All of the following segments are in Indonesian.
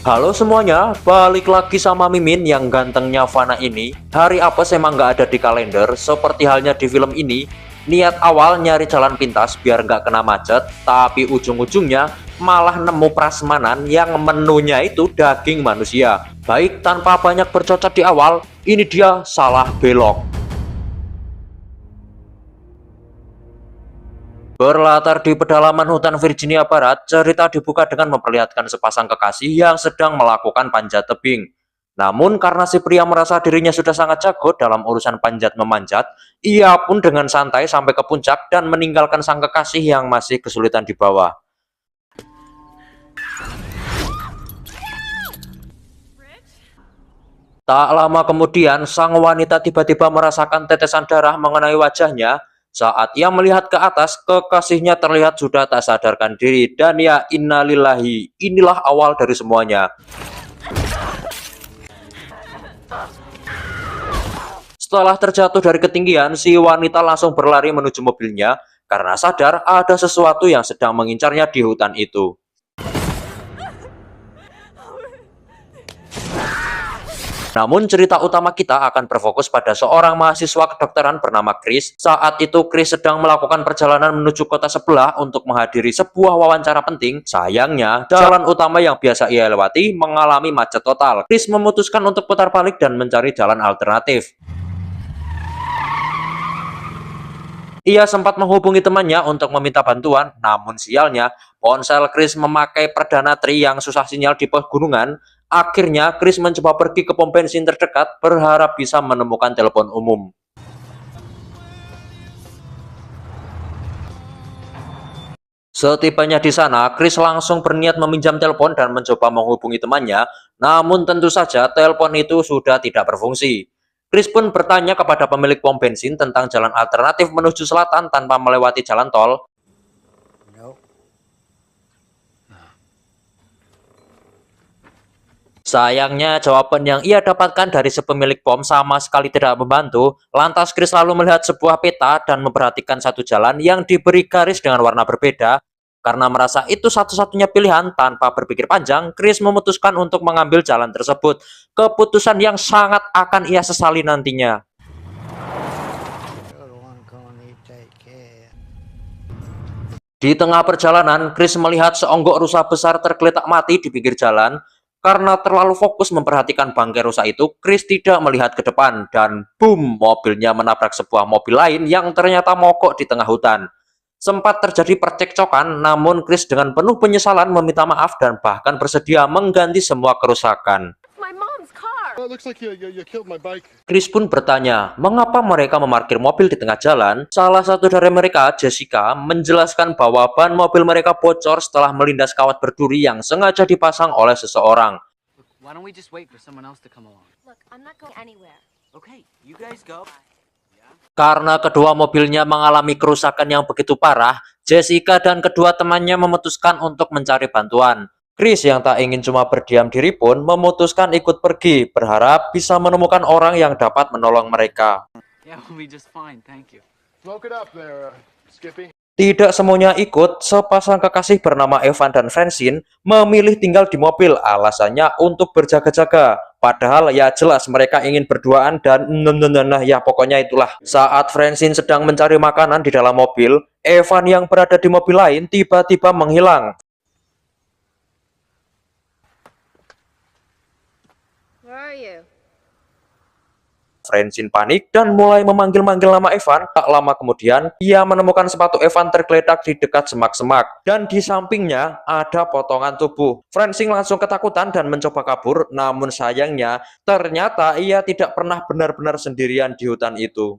Halo semuanya, balik lagi sama Mimin yang gantengnya Fana ini. Hari apes emang nggak ada di kalender, seperti halnya di film ini. Niat awal nyari jalan pintas biar nggak kena macet, tapi ujung-ujungnya malah nemu prasmanan yang menunya itu daging manusia. Baik tanpa banyak bercocok di awal, ini dia salah belok. Berlatar di pedalaman hutan Virginia Barat, cerita dibuka dengan memperlihatkan sepasang kekasih yang sedang melakukan panjat tebing. Namun karena si pria merasa dirinya sudah sangat jago dalam urusan panjat memanjat, ia pun dengan santai sampai ke puncak dan meninggalkan sang kekasih yang masih kesulitan di bawah. Tak lama kemudian, sang wanita tiba-tiba merasakan tetesan darah mengenai wajahnya. Saat ia melihat ke atas, kekasihnya terlihat sudah tak sadarkan diri. Dan ya innalillahi, inilah awal dari semuanya. Setelah terjatuh dari ketinggian, si wanita langsung berlari menuju mobilnya karena sadar ada sesuatu yang sedang mengincarnya di hutan itu. Namun cerita utama kita akan berfokus pada seorang mahasiswa kedokteran bernama Chris. Saat itu Chris sedang melakukan perjalanan menuju kota sebelah untuk menghadiri sebuah wawancara penting. Sayangnya, jalan utama yang biasa ia lewati mengalami macet total. Chris memutuskan untuk putar balik dan mencari jalan alternatif. Ia sempat menghubungi temannya untuk meminta bantuan, namun sialnya, ponsel Chris memakai perdana tri yang susah sinyal di pegunungan. Akhirnya, Chris mencoba pergi ke pom bensin terdekat, berharap bisa menemukan telepon umum. Setibanya di sana, Chris langsung berniat meminjam telepon dan mencoba menghubungi temannya, namun tentu saja telepon itu sudah tidak berfungsi. Chris pun bertanya kepada pemilik pom bensin tentang jalan alternatif menuju selatan tanpa melewati jalan tol. Sayangnya, jawaban yang ia dapatkan dari si pemilik pom sama sekali tidak membantu. Lantas Chris lalu melihat sebuah peta dan memperhatikan satu jalan yang diberi garis dengan warna berbeda. Karena merasa itu satu-satunya pilihan, tanpa berpikir panjang, Chris memutuskan untuk mengambil jalan tersebut. Keputusan yang sangat akan ia sesali nantinya. Di tengah perjalanan, Chris melihat seonggok rusa besar tergeletak mati di pinggir jalan. Karena terlalu fokus memperhatikan bangkai rusa itu, Chris tidak melihat ke depan dan boom, mobilnya menabrak sebuah mobil lain yang ternyata mogok di tengah hutan. Sempat terjadi percekcokan, namun Chris dengan penuh penyesalan meminta maaf dan bahkan bersedia mengganti semua kerusakan. Chris pun bertanya, mengapa mereka memarkir mobil di tengah jalan? Salah satu dari mereka, Jessica, menjelaskan bahwa ban mobil mereka bocor setelah melindas kawat berduri yang sengaja dipasang oleh seseorang. Karena kedua mobilnya mengalami kerusakan yang begitu parah, Jessica dan kedua temannya memutuskan untuk mencari bantuan. Chris yang tak ingin cuma berdiam diri pun memutuskan ikut pergi, berharap bisa menemukan orang yang dapat menolong mereka. Tidak semuanya ikut, sepasang kekasih bernama Evan dan Francine memilih tinggal di mobil, alasannya untuk berjaga-jaga. Padahal ya jelas mereka ingin berduaan dan nah ya pokoknya itulah. Saat Francine sedang mencari makanan di dalam mobil, Evan yang berada di mobil lain tiba-tiba menghilang. Francine panik dan mulai memanggil-manggil nama Evan. Tak lama kemudian, ia menemukan sepatu Evan tergeletak di dekat semak-semak. Dan di sampingnya ada potongan tubuh. Francine langsung ketakutan dan mencoba kabur. Namun sayangnya, ternyata ia tidak pernah benar-benar sendirian di hutan itu.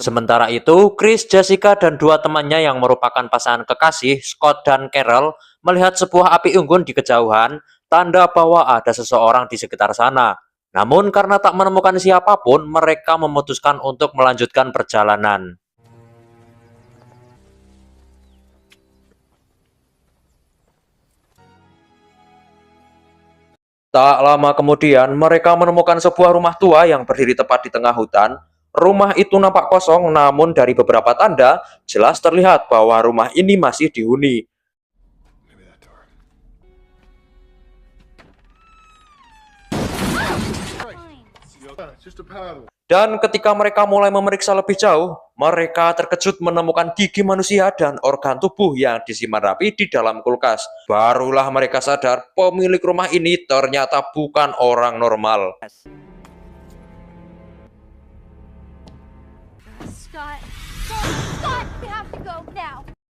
Sementara itu, Chris, Jessica, dan dua temannya yang merupakan pasangan kekasih, Scott dan Carol, melihat sebuah api unggun di kejauhan, tanda bahwa ada seseorang di sekitar sana. Namun karena tak menemukan siapapun, mereka memutuskan untuk melanjutkan perjalanan. Tak lama kemudian, mereka menemukan sebuah rumah tua yang berdiri tepat di tengah hutan. Rumah itu nampak kosong, namun dari beberapa tanda, jelas terlihat bahwa rumah ini masih dihuni. Dan ketika mereka mulai memeriksa lebih jauh, mereka terkejut menemukan gigi manusia dan organ tubuh yang disimpan rapi di dalam kulkas. Barulah mereka sadar pemilik rumah ini ternyata bukan orang normal.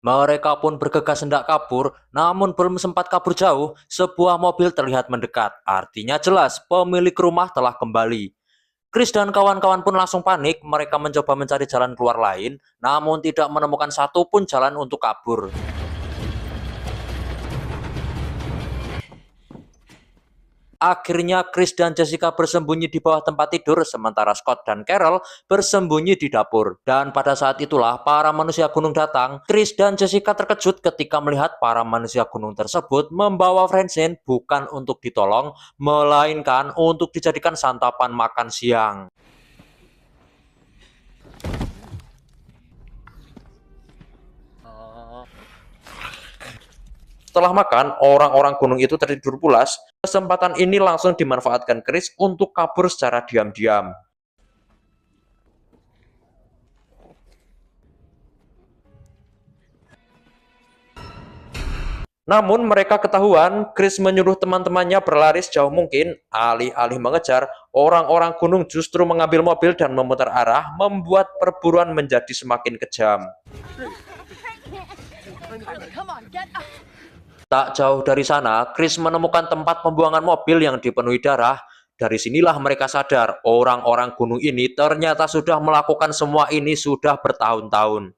Mereka pun bergegas hendak kabur, namun belum sempat kabur jauh, sebuah mobil terlihat mendekat. Artinya jelas pemilik rumah telah kembali. Chris dan kawan-kawan pun langsung panik. Mereka mencoba mencari jalan keluar lain, namun tidak menemukan satupun jalan untuk kabur. Akhirnya Chris dan Jessica bersembunyi di bawah tempat tidur, sementara Scott dan Carol bersembunyi di dapur. Dan pada saat itulah para manusia gunung datang. Chris dan Jessica terkejut ketika melihat para manusia gunung tersebut membawa Francine bukan untuk ditolong, melainkan untuk dijadikan santapan makan siang. Setelah makan, orang-orang gunung itu tertidur pulas. Kesempatan ini langsung dimanfaatkan Chris untuk kabur secara diam-diam. Namun mereka ketahuan. Chris menyuruh teman-temannya berlari sejauh mungkin. Alih-alih mengejar, orang-orang gunung justru mengambil mobil dan memutar arah, membuat perburuan menjadi semakin kejam. Tak jauh dari sana, Chris menemukan tempat pembuangan mobil yang dipenuhi darah. Dari sinilah mereka sadar, orang-orang gunung ini ternyata sudah melakukan semua ini sudah bertahun-tahun.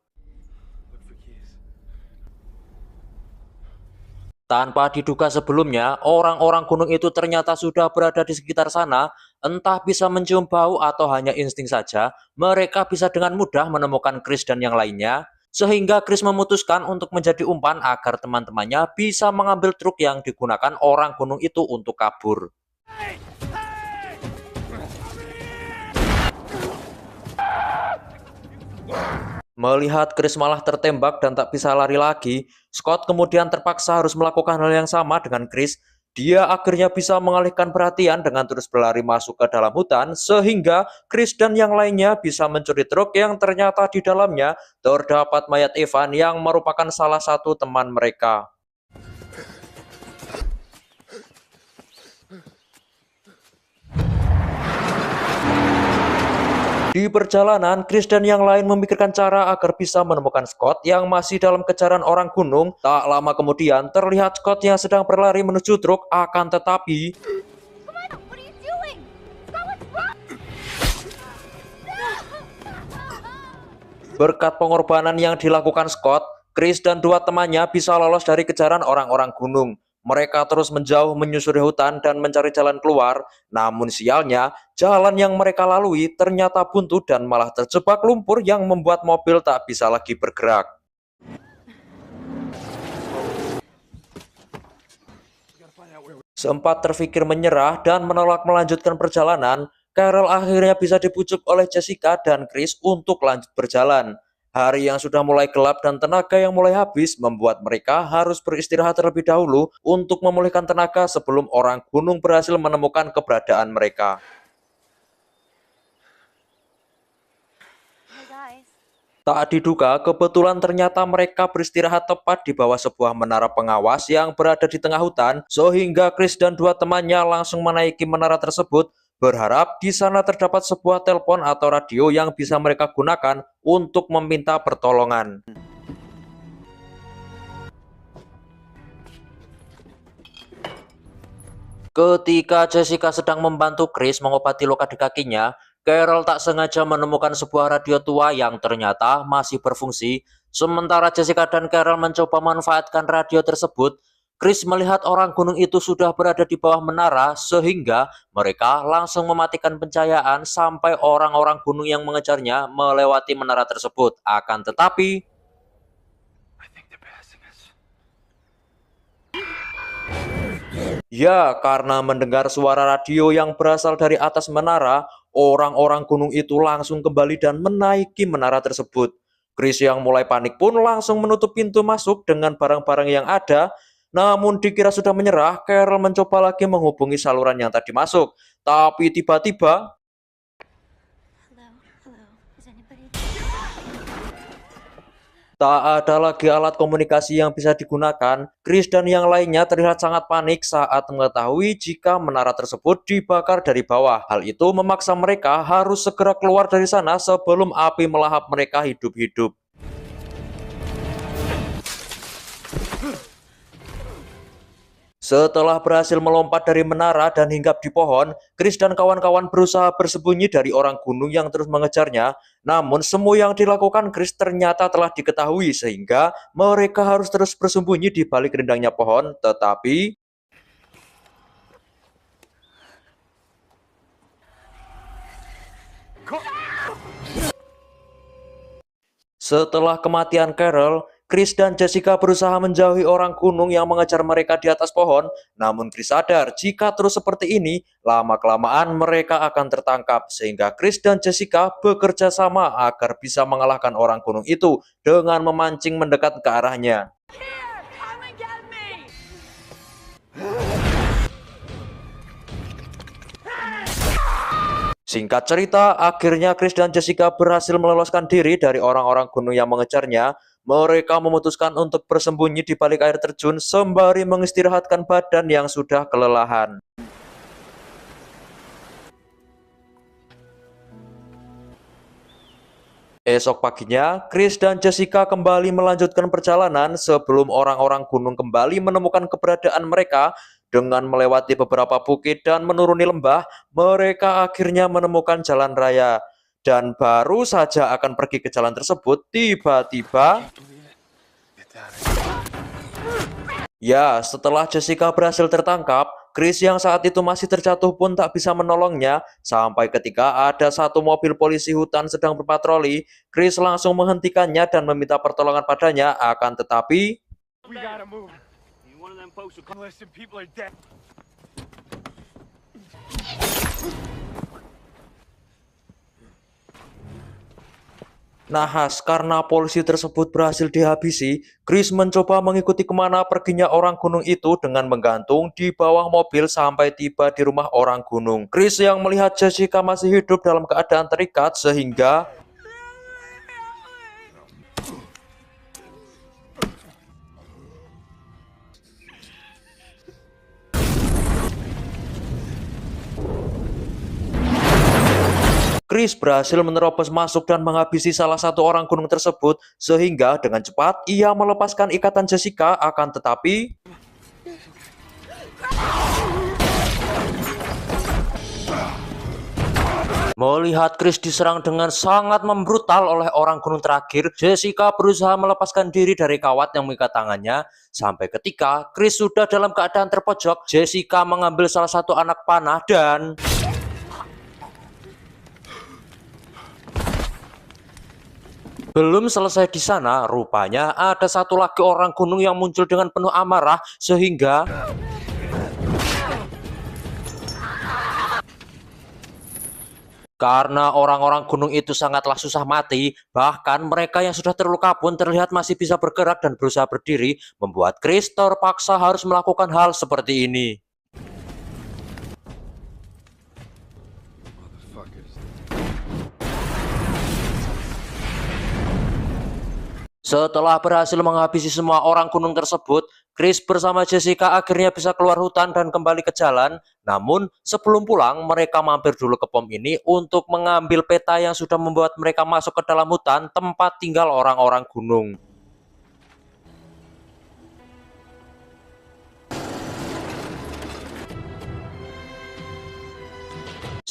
Tanpa diduga sebelumnya, orang-orang gunung itu ternyata sudah berada di sekitar sana. Entah bisa mencium bau atau hanya insting saja, mereka bisa dengan mudah menemukan Chris dan yang lainnya. Sehingga Chris memutuskan untuk menjadi umpan agar teman-temannya bisa mengambil truk yang digunakan orang gunung itu untuk kabur. Melihat Chris malah tertembak dan tak bisa lari lagi, Scott kemudian terpaksa harus melakukan hal yang sama dengan Chris. Dia akhirnya bisa mengalihkan perhatian dengan terus berlari masuk ke dalam hutan, sehingga Chris dan yang lainnya bisa mencuri truk yang ternyata di dalamnya terdapat mayat Evan yang merupakan salah satu teman mereka. Di perjalanan, Chris dan yang lain memikirkan cara agar bisa menemukan Scott yang masih dalam kejaran orang gunung. Tak lama kemudian, terlihat Scott yang sedang berlari menuju truk, akan tetapi berkat pengorbanan yang dilakukan Scott, Chris dan dua temannya bisa lolos dari kejaran orang-orang gunung. Mereka terus menjauh menyusuri hutan dan mencari jalan keluar. Namun sialnya, jalan yang mereka lalui ternyata buntu dan malah terjebak lumpur yang membuat mobil tak bisa lagi bergerak. Sempat terpikir menyerah dan menolak melanjutkan perjalanan, Carol akhirnya bisa dibujuk oleh Jessica dan Chris untuk lanjut berjalan. Hari yang sudah mulai gelap dan tenaga yang mulai habis membuat mereka harus beristirahat terlebih dahulu untuk memulihkan tenaga sebelum orang gunung berhasil menemukan keberadaan mereka. Tak diduga, kebetulan ternyata mereka beristirahat tepat di bawah sebuah menara pengawas yang berada di tengah hutan, sehingga Chris dan dua temannya langsung menaiki menara tersebut, berharap di sana terdapat sebuah telepon atau radio yang bisa mereka gunakan untuk meminta pertolongan. Ketika Jessica sedang membantu Chris mengobati luka di kakinya, Carol tak sengaja menemukan sebuah radio tua yang ternyata masih berfungsi. Sementara Jessica dan Carol mencoba memanfaatkan radio tersebut, Chris melihat orang gunung itu sudah berada di bawah menara, sehingga mereka langsung mematikan pencahayaan sampai orang-orang gunung yang mengejarnya melewati menara tersebut. Akan tetapi, ya, karena mendengar suara radio yang berasal dari atas menara, orang-orang gunung itu langsung kembali dan menaiki menara tersebut. Chris yang mulai panik pun langsung menutup pintu masuk dengan barang-barang yang ada. Namun dikira sudah menyerah, Carol mencoba lagi menghubungi saluran yang tadi masuk. Tapi tiba-tiba Tak ada lagi alat komunikasi yang bisa digunakan. Chris dan yang lainnya terlihat sangat panik saat mengetahui jika menara tersebut dibakar dari bawah. Hal itu memaksa mereka harus segera keluar dari sana sebelum api melahap mereka hidup-hidup. Setelah berhasil melompat dari menara dan hinggap di pohon, Chris dan kawan-kawan berusaha bersembunyi dari orang gunung yang terus mengejarnya. Namun semua yang dilakukan Chris ternyata telah diketahui sehingga mereka harus terus bersembunyi di balik rindangnya pohon. Tetapi setelah kematian Carol, Chris dan Jessica berusaha menjauhi orang gunung yang mengejar mereka di atas pohon. Namun Chris sadar jika terus seperti ini, lama-kelamaan mereka akan tertangkap. Sehingga Chris dan Jessica bekerja sama agar bisa mengalahkan orang gunung itu dengan memancing mendekat ke arahnya. Singkat cerita, akhirnya Chris dan Jessica berhasil meloloskan diri dari orang-orang gunung yang mengejarnya. Mereka memutuskan untuk bersembunyi di balik air terjun sembari mengistirahatkan badan yang sudah kelelahan. Esok paginya, Chris dan Jessica kembali melanjutkan perjalanan sebelum orang-orang gunung kembali menemukan keberadaan mereka. Dengan melewati beberapa bukit dan menuruni lembah, mereka akhirnya menemukan jalan raya. Dan baru saja akan pergi ke jalan tersebut, tiba-tiba ya, setelah Jessica berhasil tertangkap, Chris yang saat itu masih terjatuh pun tak bisa menolongnya. Sampai ketika ada satu mobil polisi hutan sedang berpatroli, Chris langsung menghentikannya dan meminta pertolongan padanya. Akan tetapi, nahas karena polisi tersebut berhasil dihabisi, Chris mencoba mengikuti kemana perginya orang gunung itu dengan menggantung di bawah mobil sampai tiba di rumah orang gunung. Chris yang melihat Jessica masih hidup dalam keadaan terikat sehingga Chris berhasil menerobos masuk dan menghabisi salah satu orang gunung tersebut sehingga dengan cepat ia melepaskan ikatan Jessica. Akan tetapi melihat Chris diserang dengan sangat membrutal oleh orang gunung terakhir, Jessica berusaha melepaskan diri dari kawat yang mengikat tangannya. Sampai ketika Chris sudah dalam keadaan terpojok, Jessica mengambil salah satu anak panah dan belum selesai di sana, rupanya ada satu lagi orang gunung yang muncul dengan penuh amarah sehingga karena orang-orang gunung itu sangatlah susah mati, bahkan mereka yang sudah terluka pun terlihat masih bisa bergerak dan berusaha berdiri, membuat Chris terpaksa harus melakukan hal seperti ini. Setelah berhasil menghabisi semua orang gunung tersebut, Chris bersama Jessica akhirnya bisa keluar hutan dan kembali ke jalan. Namun, sebelum pulang, mereka mampir dulu ke pom ini untuk mengambil peta yang sudah membuat mereka masuk ke dalam hutan tempat tinggal orang-orang gunung.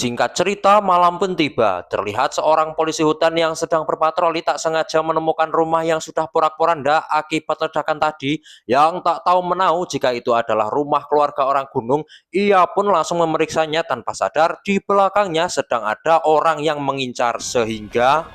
Singkat cerita, malam pun tiba. Terlihat seorang polisi hutan yang sedang berpatroli tak sengaja menemukan rumah yang sudah porak-poranda akibat ledakan tadi. Yang tak tahu menau jika itu adalah rumah keluarga orang gunung. Ia pun langsung memeriksanya tanpa sadar di belakangnya sedang ada orang yang mengincar sehingga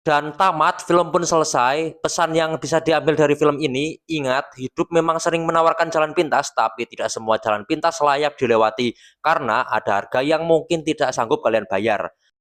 dan tamat, film pun selesai. Pesan yang bisa diambil dari film ini, ingat, hidup memang sering menawarkan jalan pintas, tapi tidak semua jalan pintas layak dilewati, karena ada harga yang mungkin tidak sanggup kalian bayar.